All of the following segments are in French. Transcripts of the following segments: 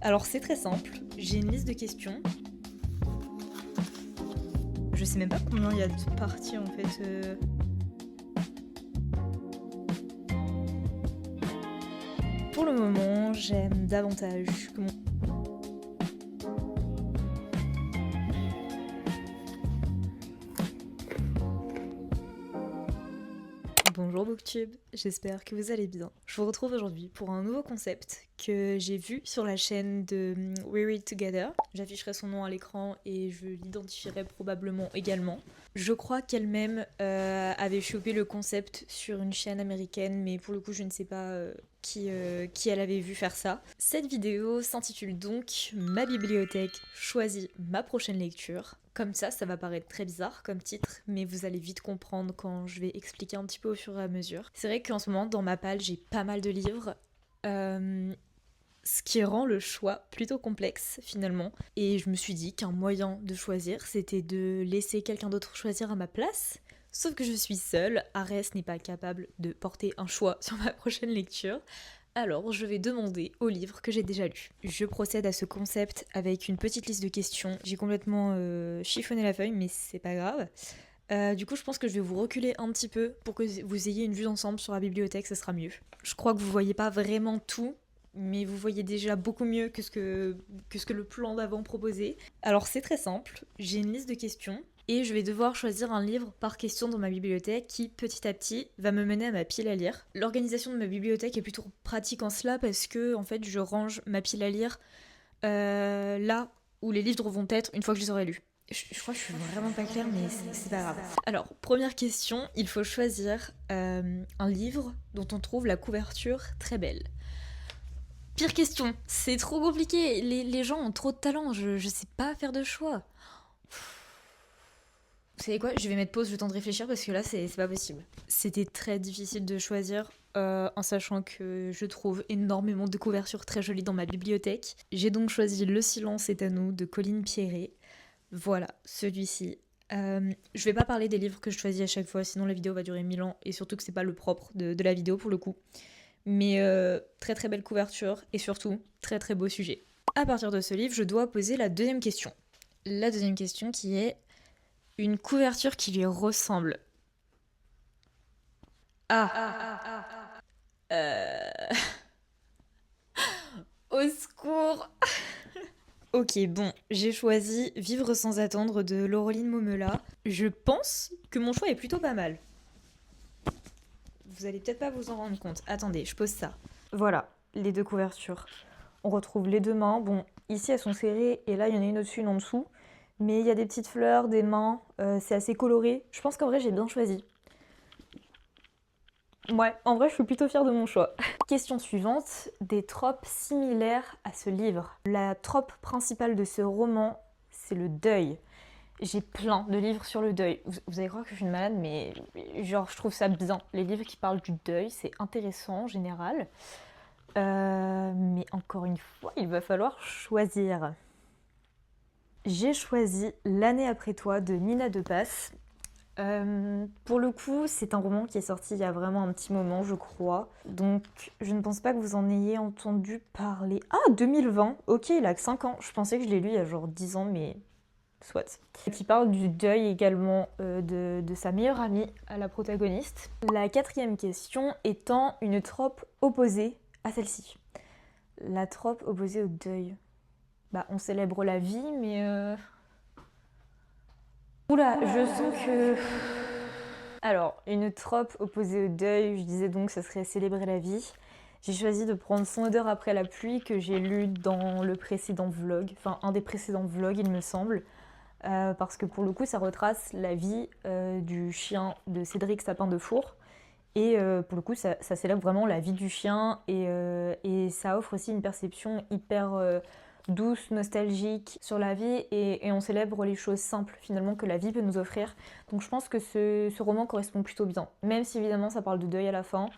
Alors c'est très simple, j'ai une liste de questions. Je sais même pas combien il y a de parties en fait. Pour le moment, j'aime davantage que mon... Bonjour Booktube, j'espère que vous allez bien. Je vous retrouve aujourd'hui pour un nouveau concept que j'ai vu sur la chaîne de We Read Together. J'afficherai son nom à l'écran et je l'identifierai probablement également. Je crois qu'elle-même avait chopé le concept sur une chaîne américaine, mais pour le coup je ne sais pas qui elle avait vu faire ça. Cette vidéo s'intitule donc Ma bibliothèque choisit ma prochaine lecture. Comme ça va paraître très bizarre comme titre, mais vous allez vite comprendre quand je vais expliquer un petit peu au fur et à mesure. C'est vrai qu'en ce moment, dans ma palle, j'ai pas mal de livres, ce qui rend le choix plutôt complexe finalement. Et je me suis dit qu'un moyen de choisir, c'était de laisser quelqu'un d'autre choisir à ma place. Sauf que je suis seule, Arès n'est pas capable de porter un choix sur ma prochaine lecture. Alors, je vais demander au livre que j'ai déjà lu. Je procède à ce concept avec une petite liste de questions. J'ai complètement chiffonné la feuille, mais c'est pas grave. Du coup, je pense que je vais vous reculer un petit peu pour que vous ayez une vue d'ensemble sur la bibliothèque, ça sera mieux. Je crois que vous voyez pas vraiment tout, mais vous voyez déjà beaucoup mieux que ce que le plan d'avant proposait. Alors, c'est très simple. J'ai une liste de questions. Et je vais devoir choisir un livre par question dans ma bibliothèque qui, petit à petit, va me mener à ma pile à lire. L'organisation de ma bibliothèque est plutôt pratique en cela parce que, en fait, je range ma pile à lire là où les livres vont être une fois que je les aurai lus. Je crois que je suis vraiment pas claire, mais c'est pas grave. Alors, première question, il faut choisir un livre dont on trouve la couverture très belle. Pire question, c'est trop compliqué, les gens ont trop de talent, je sais pas faire de choix. Vous savez quoi, je vais mettre pause, je vais le temps de réfléchir parce que là c'est pas possible. C'était très difficile de choisir en sachant que je trouve énormément de couvertures très jolies dans ma bibliothèque. J'ai donc choisi Le silence est à nous de Colline Pierret. Voilà, celui-ci. Je vais pas parler des livres que je choisis à chaque fois, sinon la vidéo va durer 1000 ans et surtout que c'est pas le propre de la vidéo pour le coup. Mais très très belle couverture et surtout très très beau sujet. À partir de ce livre, je dois poser la deuxième question. La deuxième question qui est une couverture qui lui ressemble. Euh... Au secours. Ok, bon, j'ai choisi Vivre sans attendre de Laureline Momela. Je pense que mon choix est plutôt pas mal. Vous allez peut-être pas vous en rendre compte. Attendez, je pose ça. Voilà, les deux couvertures. On retrouve les deux mains. Bon, ici elles sont serrées et là il y en a une au-dessus, une en dessous. Mais il y a des petites fleurs, des mains, c'est assez coloré. Je pense qu'en vrai j'ai bien choisi. Ouais, en vrai, je suis plutôt fière de mon choix. Question suivante, des tropes similaires à ce livre. La trope principale de ce roman, c'est le deuil. J'ai plein de livres sur le deuil. Vous allez croire que je suis une malade, mais genre, je trouve ça bien. Les livres qui parlent du deuil, c'est intéressant en général. Mais encore une fois, il va falloir choisir. J'ai choisi L'année après toi de Nina Depasse. Pour le coup, c'est un roman qui est sorti il y a vraiment un petit moment, je crois. Donc, je ne pense pas que vous en ayez entendu parler. Ah, 2020. Ok, il a que 5 ans. Je pensais que je l'ai lu il y a genre 10 ans, mais soit. Qui parle du deuil également de sa meilleure amie à la protagoniste. La quatrième question étant une trope opposée à celle-ci. La trope opposée au deuil. Bah, on célèbre la vie, mais... Oula, je sens que... Alors, une trope opposée au deuil, je disais donc que ça serait célébrer la vie. J'ai choisi de prendre Son odeur après la pluie que j'ai lu dans le précédent vlog, enfin un des précédents vlogs il me semble, parce que pour le coup ça retrace la vie du chien de Cédric Sapin de Four. Et pour le coup ça célèbre vraiment la vie du chien et ça offre aussi une perception hyper douce, nostalgique sur la vie et on célèbre les choses simples finalement que la vie peut nous offrir. Donc je pense que ce roman correspond plutôt bien, même si évidemment ça parle de deuil à la fin.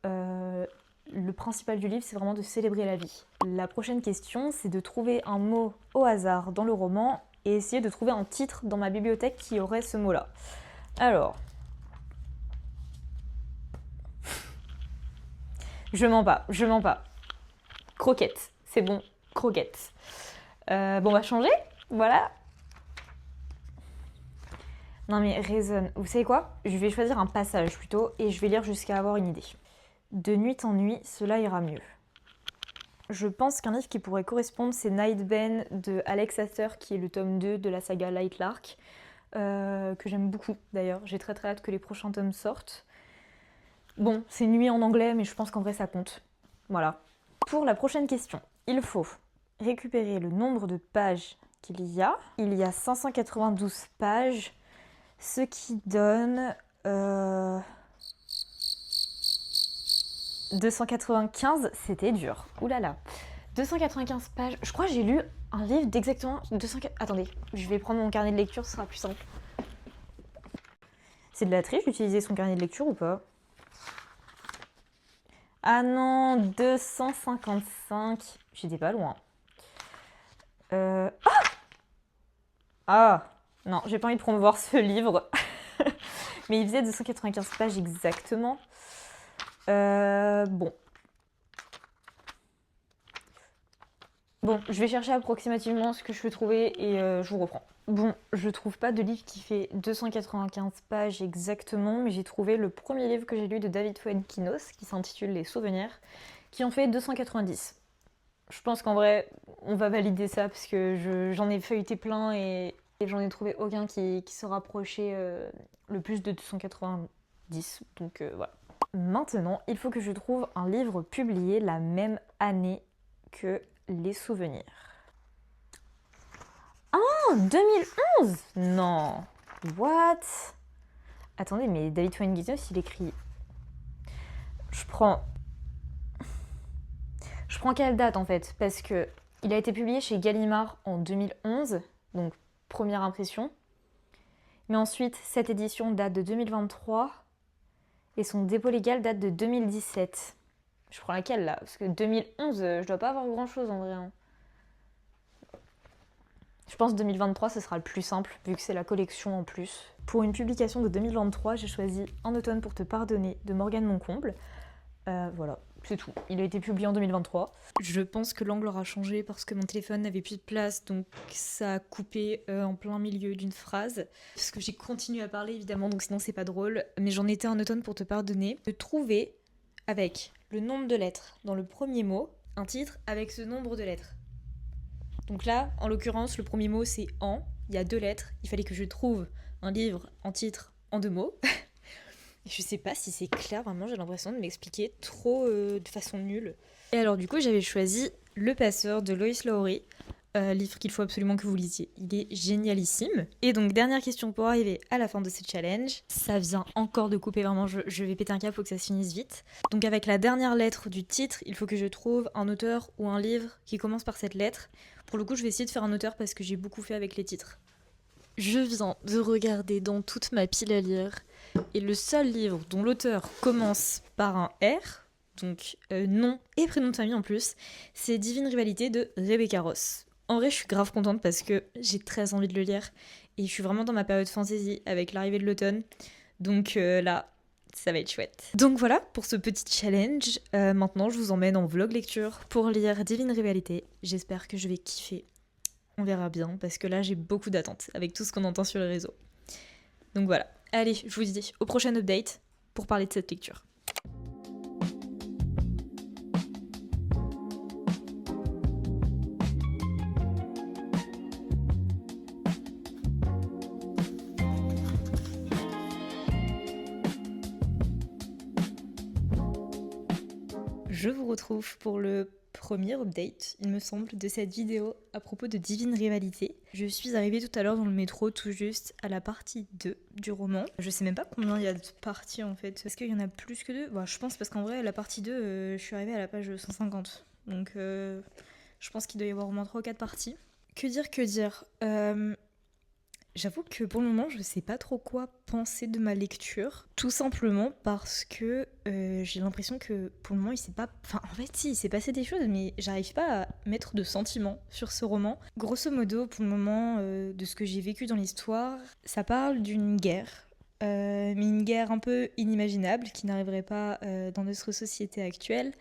Le principal du livre, c'est vraiment de célébrer la vie. La prochaine question, c'est de trouver un mot au hasard dans le roman et essayer de trouver un titre dans ma bibliothèque qui aurait ce mot-là. Alors, je mens pas. Croquette, c'est bon. croquettes. Bon, on va changer. Voilà. Non mais raisonne. Vous savez quoi? Je vais choisir un passage plutôt et je vais lire jusqu'à avoir une idée. De nuit en nuit, cela ira mieux. Je pense qu'un livre qui pourrait correspondre, c'est Nightbane de Alex Aster, qui est le tome 2 de la saga Lightlark, que j'aime beaucoup d'ailleurs. J'ai très hâte que les prochains tomes sortent. Bon, c'est nuit en anglais, mais je pense qu'en vrai ça compte. Voilà. Pour la prochaine question, il faut récupérer le nombre de pages qu'il y a. Il y a 592 pages, ce qui donne 295, c'était dur. Ouh là là. 295 pages. Je crois que j'ai lu un livre d'exactement 200... Attendez, je vais prendre mon carnet de lecture, ce sera plus simple. C'est de la triche d'utiliser son carnet de lecture ou pas? Ah non, 255. J'étais pas loin. Ah non, j'ai pas envie de promouvoir ce livre. Mais il faisait 295 pages exactement. Bon. Bon, je vais chercher approximativement ce que je peux trouver et je vous reprends. Bon, je trouve pas de livre qui fait 295 pages exactement, mais j'ai trouvé le premier livre que j'ai lu de David Fuenquinos, qui s'intitule Les Souvenirs, qui en fait 290. Je pense qu'en vrai, on va valider ça parce que j'en ai feuilleté plein et j'en ai trouvé aucun qui se rapprochait le plus de 290. Donc voilà. Maintenant, il faut que je trouve un livre publié la même année que Les Souvenirs. Ah, 2011! Non. What? Attendez, mais David Fuenquinos, il écrit... Je prends quelle date en fait? Parce que il a été publié chez Gallimard en 2011, donc première impression. Mais ensuite, cette édition date de 2023 et son dépôt légal date de 2017. Je prends laquelle là? Parce que 2011, je dois pas avoir grand chose en vrai. Hein. Je pense que 2023, ce sera le plus simple, vu que c'est la collection en plus. Pour une publication de 2023, j'ai choisi Un automne pour te pardonner de Morgane Moncomble. Voilà, c'est tout. Il a été publié en 2023. Je pense que l'angle aura changé parce que mon téléphone n'avait plus de place, donc ça a coupé en plein milieu d'une phrase. Parce que j'ai continué à parler évidemment, donc sinon c'est pas drôle. Mais j'en étais Un automne pour te pardonner. De trouver, avec le nombre de lettres dans le premier mot, un titre avec ce nombre de lettres. Donc là, en l'occurrence, le premier mot c'est en, il y a 2 lettres, il fallait que je trouve un livre en titre en 2 mots. Et je sais pas si c'est clair, vraiment j'ai l'impression de m'expliquer trop de façon nulle. Et alors du coup j'avais choisi Le Passeur de Lois Lowry, livre qu'il faut absolument que vous lisiez, il est génialissime. Et donc dernière question pour arriver à la fin de ce challenge, ça vient encore de couper, vraiment je vais péter un câble, faut que ça se finisse vite. Donc avec la dernière lettre du titre, il faut que je trouve un auteur ou un livre qui commence par cette lettre. Pour le coup je vais essayer de faire un auteur parce que j'ai beaucoup fait avec les titres. Je viens de regarder dans toute ma pile à lire et le seul livre dont l'auteur commence par un R, donc nom et prénom de famille en plus, c'est Divine Rivalité de Rebecca Ross. En vrai, je suis grave contente parce que j'ai très envie de le lire et je suis vraiment dans ma période fantasy avec l'arrivée de l'automne. Donc là, ça va être chouette. Donc voilà pour ce petit challenge. Maintenant, je vous emmène en vlog lecture pour lire Divine Rivalité. J'espère que je vais kiffer. On verra bien, parce que là, j'ai beaucoup d'attentes avec tout ce qu'on entend sur les réseaux. Donc voilà. Allez, je vous dis au prochain update pour parler de cette lecture. Je vous retrouve pour le premier update, il me semble, de cette vidéo à propos de Divine Rivalité. Je suis arrivée tout à l'heure dans le métro tout juste à la partie 2 du roman. Je sais même pas combien il y a de parties en fait. Est-ce qu'il y en a plus que 2? Bah, je pense parce qu'en vrai, la partie 2, je suis arrivée à la page 150. Donc je pense qu'il doit y avoir au moins 3 ou 4 parties. Que dire J'avoue que pour le moment, je sais pas trop quoi penser de ma lecture. Tout simplement parce que j'ai l'impression que pour le moment, il s'est pas... Enfin, en fait, si, il s'est passé des choses, mais j'arrive pas à mettre de sentiments sur ce roman. Grosso modo, pour le moment, de ce que j'ai vécu dans l'histoire, ça parle d'une guerre. Mais une guerre un peu inimaginable qui n'arriverait pas dans notre société actuelle.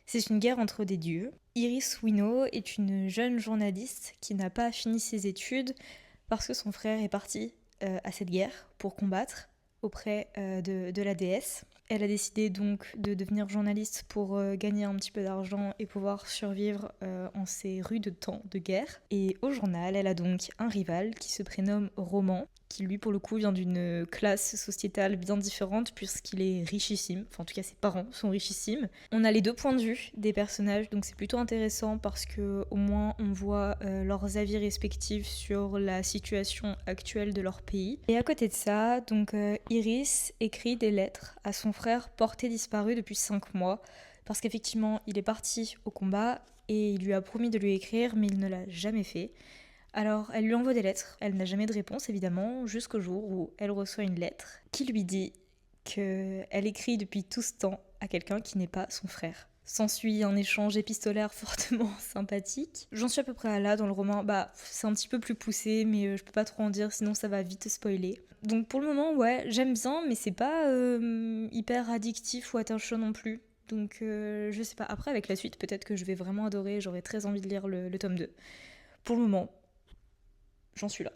C'est une guerre entre des dieux. Iris Winnow est une jeune journaliste qui n'a pas fini ses études parce que son frère est parti à cette guerre pour combattre auprès de la déesse. Elle a décidé donc de devenir journaliste pour gagner un petit peu d'argent et pouvoir survivre en ces rudes temps de guerre. Et au journal, elle a donc un rival qui se prénomme Roman, qui lui pour le coup vient d'une classe sociétale bien différente puisqu'il est richissime, enfin en tout cas ses parents sont richissimes. On a les deux points de vue des personnages, donc c'est plutôt intéressant parce que au moins on voit leurs avis respectifs sur la situation actuelle de leur pays. Et à côté de ça, donc Iris écrit des lettres à son frère porté disparu depuis 5 mois parce qu'effectivement il est parti au combat et il lui a promis de lui écrire mais il ne l'a jamais fait. Alors, elle lui envoie des lettres. Elle n'a jamais de réponse, évidemment, jusqu'au jour où elle reçoit une lettre qui lui dit qu'elle écrit depuis tout ce temps à quelqu'un qui n'est pas son frère. S'ensuit un échange épistolaire fortement sympathique. J'en suis à peu près à là dans le roman. C'est un petit peu plus poussé, mais je peux pas trop en dire, sinon ça va vite spoiler. Donc pour le moment, ouais, j'aime bien, mais c'est pas hyper addictif ou attachant non plus. Donc je sais pas. Après, avec la suite, peut-être que je vais vraiment adorer. J'aurais très envie de lire le tome 2. Pour le moment, j'en suis là.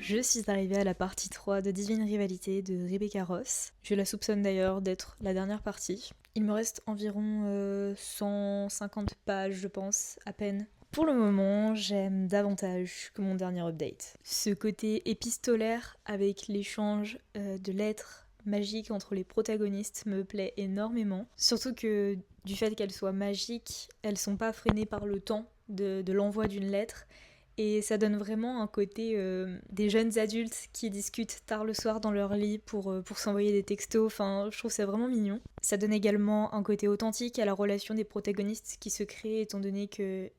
Je suis arrivée à la partie 3 de Divine Rivalité de Rebecca Ross. Je la soupçonne d'ailleurs d'être la dernière partie. Il me reste environ 150 pages, je pense, à peine. Pour le moment, j'aime davantage que mon dernier update. Ce côté épistolaire avec l'échange de lettres magiques entre les protagonistes me plaît énormément. Surtout que du fait qu'elles soient magiques, elles sont pas freinées par le temps de l'envoi d'une lettre. Et ça donne vraiment un côté des jeunes adultes qui discutent tard le soir dans leur lit pour s'envoyer des textos. Enfin, je trouve ça vraiment mignon. Ça donne également un côté authentique à la relation des protagonistes qui se crée étant donné que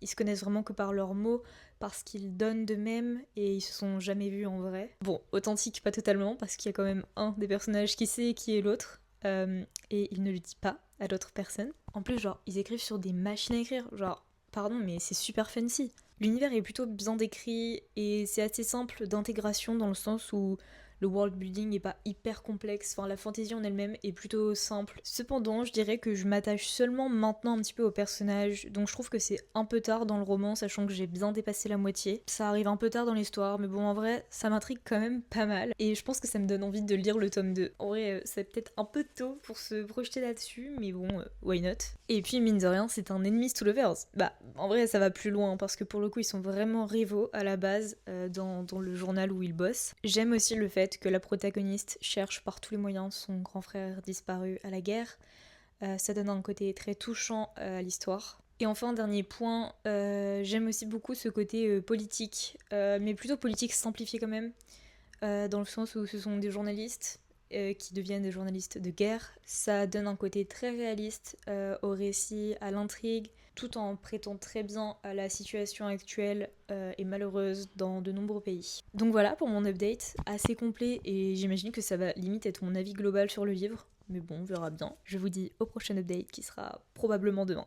ils se connaissent vraiment que par leurs mots, parce qu'ils donnent d'eux-mêmes et ils se sont jamais vus en vrai. Bon, authentique pas totalement parce qu'il y a quand même un des personnages qui sait qui est l'autre et il ne le dit pas à l'autre personne. En plus, genre, ils écrivent sur des machines à écrire. Genre, pardon, mais c'est super fancy. L'univers est plutôt bien décrit et c'est assez simple d'intégration dans le sens où le world building n'est pas hyper complexe, enfin la fantaisie en elle-même est plutôt simple. Cependant, je dirais que je m'attache seulement maintenant un petit peu au personnage, donc je trouve que c'est un peu tard dans le roman, sachant que j'ai bien dépassé la moitié. Ça arrive un peu tard dans l'histoire, mais bon en vrai, ça m'intrigue quand même pas mal, et je pense que ça me donne envie de lire le tome 2. En vrai, c'est peut-être un peu tôt pour se projeter là-dessus, mais bon, why not. Et puis mine de rien, c'est un enemies to lovers. En vrai, ça va plus loin, parce que pour le coup, ils sont vraiment rivaux à la base dans le journal où ils bossent. J'aime aussi le fait que la protagoniste cherche par tous les moyens son grand frère disparu à la guerre. Ça donne un côté très touchant à l'histoire. Et enfin, dernier point, j'aime aussi beaucoup ce côté politique, mais plutôt politique simplifié quand même, dans le sens où ce sont des journalistes qui deviennent des journalistes de guerre. Ça donne un côté très réaliste au récit, à l'intrigue, tout en prêtant très bien à la situation actuelle et malheureuse dans de nombreux pays. Donc voilà pour mon update, assez complet, et j'imagine que ça va limite être mon avis global sur le livre. Mais bon, on verra bien. Je vous dis au prochain update qui sera probablement demain.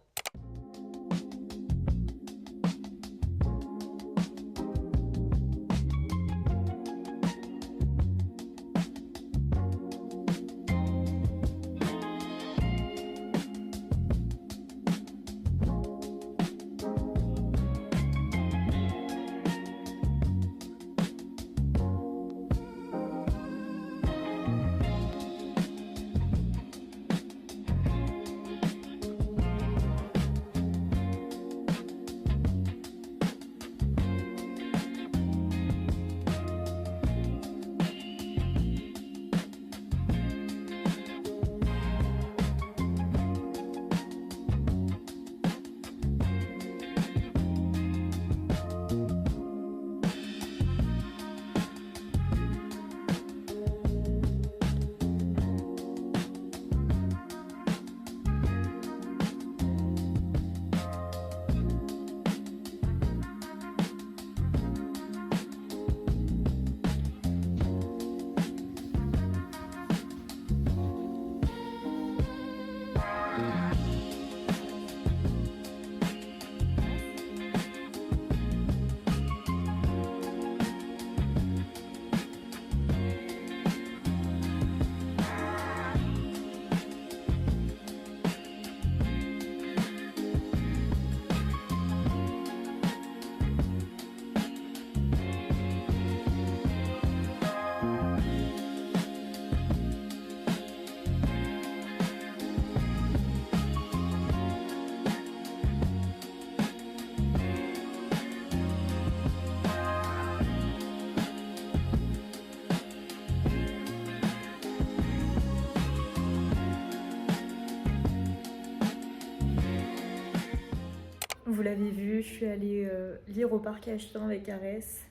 Vous l'avez vu, je suis allée lire au parc Ashton avec Arès.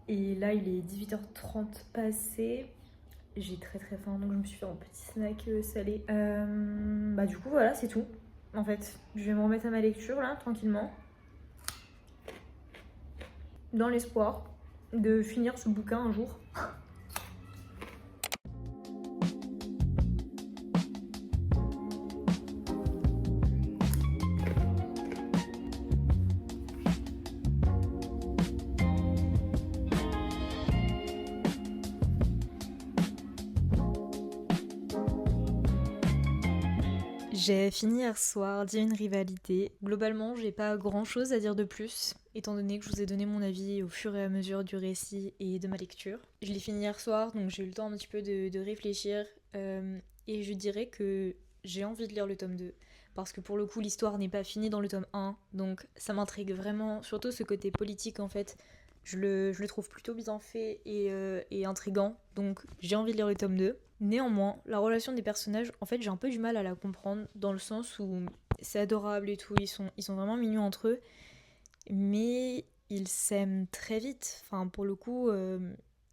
Et là, il est 18h30 passé. J'ai très faim, donc je me suis fait un petit snack salé. Du coup, voilà, c'est tout. En fait, je vais me remettre à ma lecture là, tranquillement. Dans l'espoir de finir ce bouquin un jour. J'ai fini hier soir Divine Rivalité. Globalement, j'ai pas grand chose à dire de plus, étant donné que je vous ai donné mon avis au fur et à mesure du récit et de ma lecture. Je l'ai fini hier soir, donc j'ai eu le temps un petit peu de réfléchir, et je dirais que j'ai envie de lire le tome 2, parce que pour le coup, l'histoire n'est pas finie dans le tome 1, donc ça m'intrigue vraiment, surtout ce côté politique en fait. Je le trouve plutôt bien fait et intriguant, donc j'ai envie de lire le tome 2. Néanmoins, la relation des personnages, en fait, j'ai un peu du mal à la comprendre, dans le sens où c'est adorable et tout, ils sont vraiment mignons entre eux, mais ils s'aiment très vite. Enfin, pour le coup,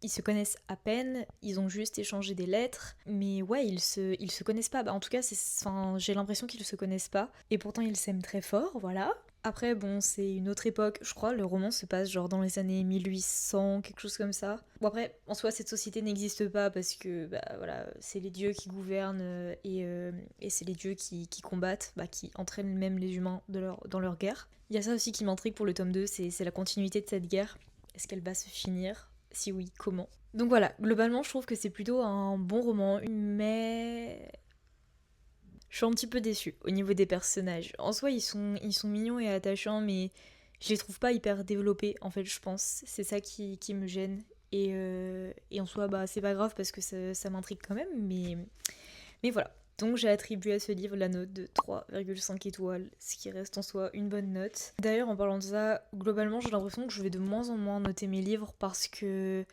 ils se connaissent à peine, ils ont juste échangé des lettres, mais ouais, ils se connaissent pas. En tout cas, enfin, j'ai l'impression qu'ils se connaissent pas, et pourtant ils s'aiment très fort, voilà. Après, bon, c'est une autre époque, je crois, le roman se passe genre dans les années 1800, quelque chose comme ça. Bon après, en soi, cette société n'existe pas parce que, voilà, c'est les dieux qui gouvernent et c'est les dieux qui combattent, qui entraînent même les humains dans leur guerre. Il y a ça aussi qui m'intrigue pour le tome 2, c'est la continuité de cette guerre. Est-ce qu'elle va se finir? Si oui, comment? Donc voilà, globalement, je trouve que c'est plutôt un bon roman, mais je suis un petit peu déçue au niveau des personnages. En soi, ils sont mignons et attachants, mais je les trouve pas hyper développés, en fait, je pense. C'est ça qui me gêne. Et en soi, c'est pas grave parce que ça m'intrigue quand même, mais voilà. Donc j'ai attribué à ce livre la note de 3,5 étoiles, ce qui reste en soi une bonne note. D'ailleurs, en parlant de ça, globalement, j'ai l'impression que je vais de moins en moins noter mes livres parce que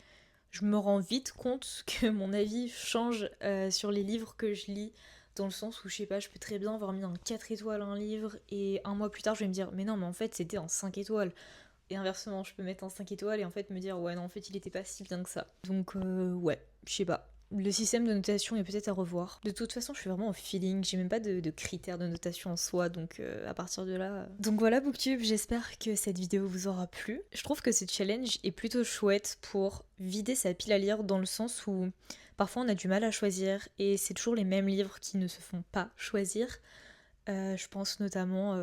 je me rends vite compte que mon avis change sur les livres que je lis, dans le sens où, je sais pas, je peux très bien avoir mis un 4 étoiles un livre et un mois plus tard je vais me dire mais non, mais en fait c'était un 5 étoiles. Et inversement, je peux mettre un 5 étoiles et en fait me dire ouais non, en fait il était pas si bien que ça. Donc ouais, je sais pas. Le système de notation est peut-être à revoir. De toute façon, je suis vraiment au feeling, j'ai même pas de critères de notation en soi, donc à partir de là... Donc voilà Booktube, j'espère que cette vidéo vous aura plu. Je trouve que ce challenge est plutôt chouette pour vider sa pile à lire, dans le sens où Parfois on a du mal à choisir et c'est toujours les mêmes livres qui ne se font pas choisir. Je pense notamment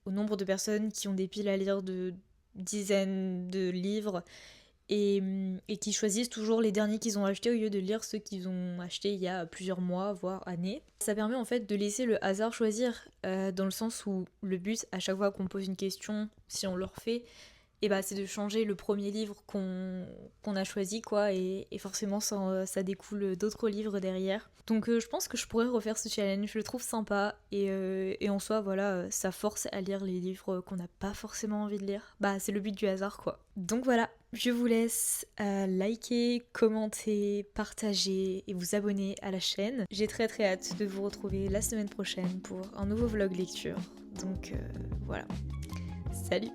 au nombre de personnes qui ont des piles à lire de dizaines de livres et qui choisissent toujours les derniers qu'ils ont achetés au lieu de lire ceux qu'ils ont achetés il y a plusieurs mois, voire années. Ça permet en fait de laisser le hasard choisir, dans le sens où le but, à chaque fois qu'on pose une question, si on le refait, et bah, c'est de changer le premier livre qu'on a choisi, quoi, et forcément ça découle d'autres livres derrière. Donc je pense que je pourrais refaire ce challenge, je le trouve sympa, et en soi, voilà, ça force à lire les livres qu'on n'a pas forcément envie de lire. Bah, c'est le but du hasard, quoi. Donc voilà, je vous laisse liker, commenter, partager et vous abonner à la chaîne. J'ai très très hâte de vous retrouver la semaine prochaine pour un nouveau vlog lecture. Donc voilà, salut!